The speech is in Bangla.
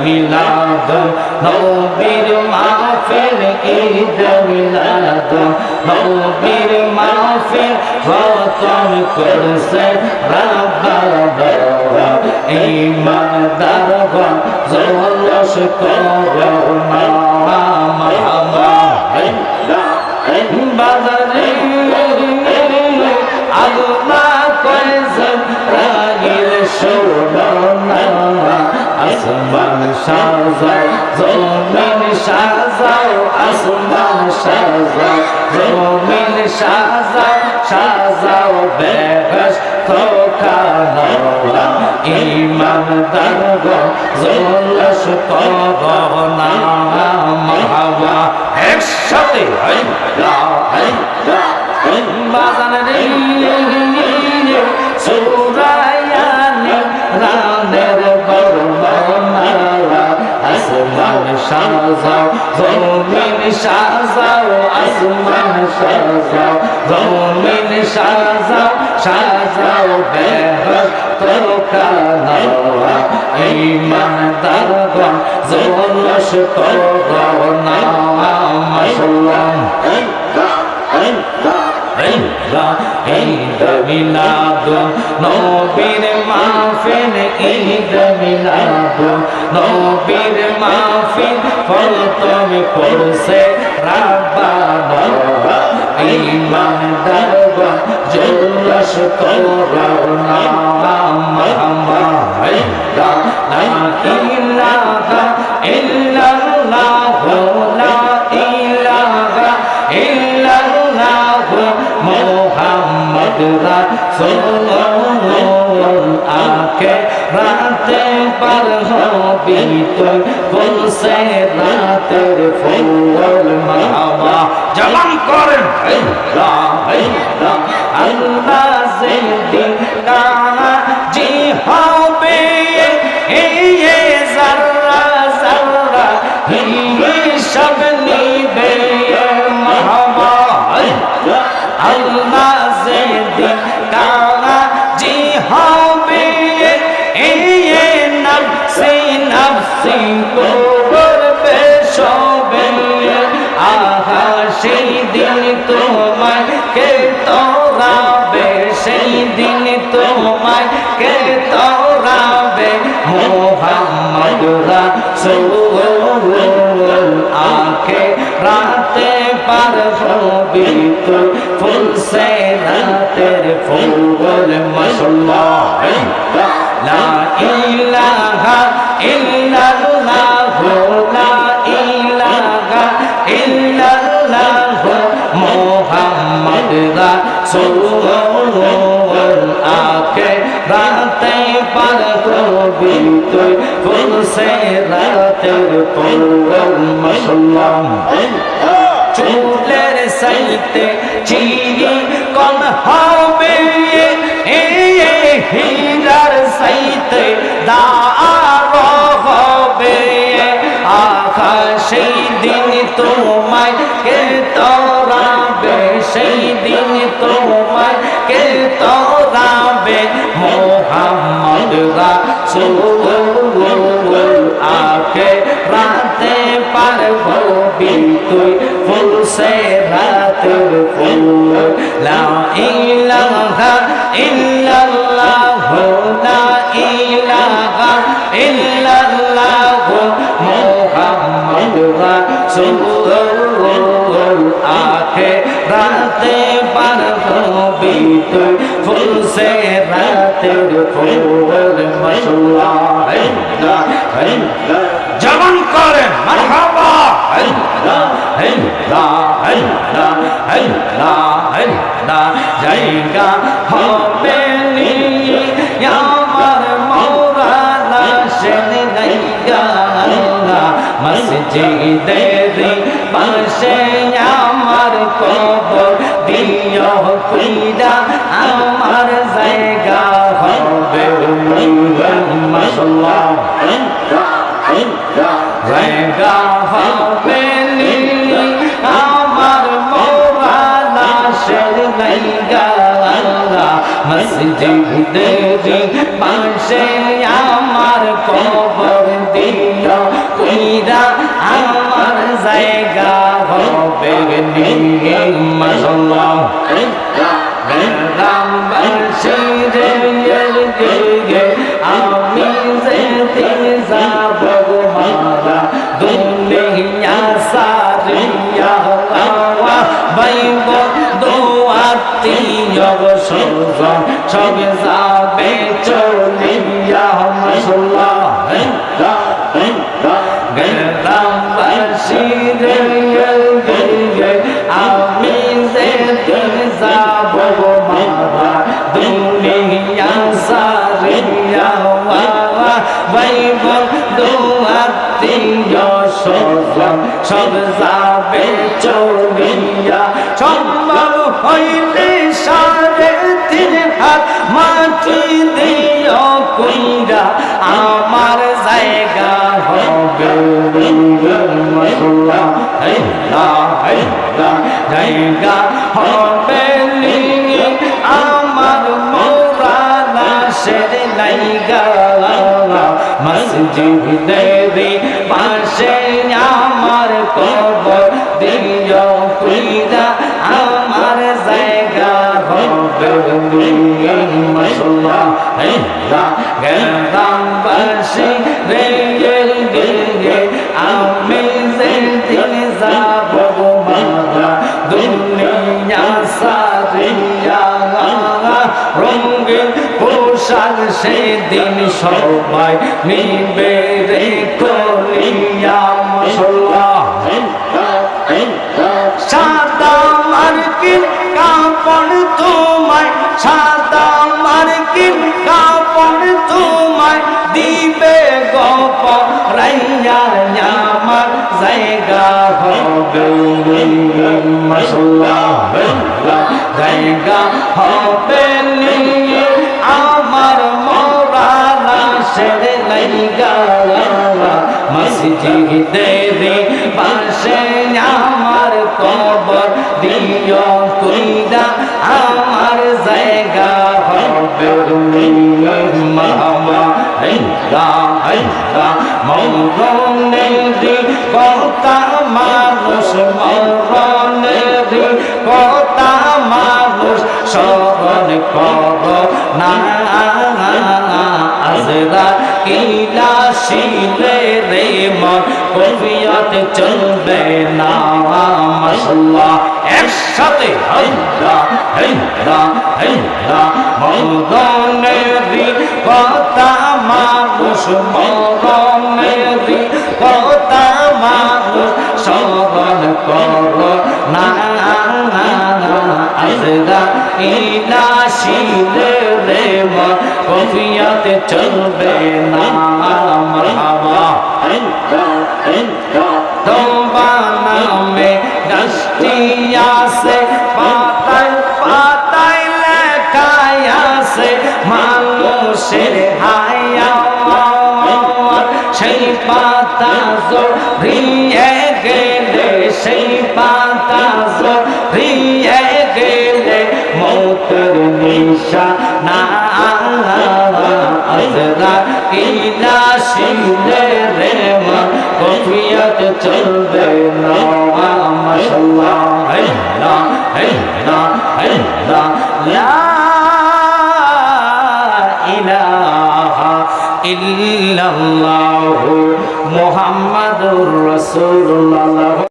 মিলাদ নবীর মাহফিল ঈদ মিলাদ নবীর মাহফিল খতম করছে রাব্বানা ঈমানদারগণ জলস করোনা মারহাবা বাজারে আল্লাহ কইছেন রাগিল শোনা আসমান সাজাও জমিন সাজাও আসমান সাজাও জমিন সাজাও সাজাও বেহেশত খানা ঈমানদারগণ জলস করোনা মারহাবা একসাথে বাজারে সুরায়ানি রানের বর্ণনা আসমান সাজাও জমিন সাজাও আসমান সাজাও জমিন সাজাও সাজাও বেহেশত খানা ঈমানদারগণ জলস করোনা মাশাআল্লাহ ঈদ মিলাদ নবীর মাহফিল ঈদ মিলাদ নবীর মাহফিল খতম করছে রাব্বানা ঈমানদারগণ জলস করোনা মারহাবা লা ইলাহা ইল্লাল্লাহ লা ইলাহা ইল্লাল্লাহ মুহাম্মদ রাসূলুল্লাহ আকে রাতে পার হবি তুই বলছে রাতের ফুল মারহাবা জবান করেন আল্লাহ জিন্দিন কাজী হবে জাররা জাররা হিসাব নিবে মারহাবা আল্লাহ জিন্দিন কাজী হবে নফসি নফসি করবে সবে আহা সেই দিন তোমায় কে তোরাবে সেই দিন তোমায় কে তোরাবে মুহাম্মদ রাসূল আকে রাতে পার হবি তুই ফুল সে রাতের ফুল মাশাআল্লাহ লা ইলাহা ইল্লাল্লাহ লা ইলাহা ইল্লাল্লাহ মুহাম্মদ রাসূল আকে রাতে পার হবি তুই ফুল সে রাতের ফুল মাশাআল্লাহ চুলের সাইতে চিরি কম হবে হীরার সাইতে দার হবে আখা সেই দিন তোমায় কে তোরাবে সেই দিন তোমায় কে তোরাবে মুহাম্মদ রাসূল আকে রাতে পার হবি তুই ফুল সে রাতের ফুল লা ইলাহা ইল্লাল্লাহ লা ইলাহা ইল্লাল্লাহ মুহাম্মদ রাসূল আকে রাতে পার হবি তুই ফুল সে রাতের ফুল মাশাআল্লাহ জবান করেন মারহাবা জায়গা হবে আমার মৌলানা শের নাইগা মসজিদের পাশে আমার কবর দিও কইরা আমার জায়গা হবে মাশাআল্লাহ জায়গা হবে আমার মৌলানা শের নাইগা মসজিদের পাশে আমার কবর দিও নিয়ে মাশাআল্লাহ গ্রামবাসী রে আমি যেতে যাব মারা দুনিয়া সারিয়া বাইব দোয়াতীয় সুজন সব যাবে চলিয়া মাশাআল্লাহ গ্রামবাসী রে আমি যেতে যাব মারা দুনিয়া সারিয়া বাইব দোয়াতীয় সুজন সব যাবে চলিয়া সম্ভব হইলে সাড়ে 3 হাত মাটি দিও কইরা আমার জায়গা হবে মাশাআল্লাহ জায়গা হবে আমার মৌলানা শের লাইগা মসজিদের পাশে আমার কবর দিও কইরা আমার জায়গা হবে মাশাআল্লাহ গ্রামবাসী রে আমি যেদিন যাব মারা দুনিয়া সারিয়া রঙিন পোশাক সেদিন সবাই নিবে রে করিয়া মাশাআল্লাহ সাদা মার্কিন কাপড় তোমায় সাদা মার্কিন কাপড় তোমায় দিবে গপরাইয়া আমার জায়গা হবে মাশাআল্লাহ জায়গা হবে আমার মৌলানা শের লাইগা মসজিদের পাশে আমার কবর দিও কইরা আমার জায়গা হবে মামা মরণের কথা মানুষ মরণের কথা মানুষ স্মরণ কর না আজরা কিলা শিলে রে মন কবিয়ত চলবে না মাশাআল্লাহ একসাথে মরণের কথা মানুষ মরণের কথা মানুষ স্মরণ কর না আজরা ইলা শিলে রে মন কবিয়ত চলবে না মারহাবা তোমা নামে গাছটি আছে পাতায় পাতায় লেখায় আছে মানুষের হায়া সেই পাতা জড়িয়ে গেলে সেই পাতা জড়িয়ে গেলে মৌতের নিশানা আজরা ইলা শিলে রে মন কবিয়ত চলবে না মাশাআল্লাহ লা ইলাহা ইল্লাল্লাহু মুহাম্মাদুর রাসূলুল্লাহ।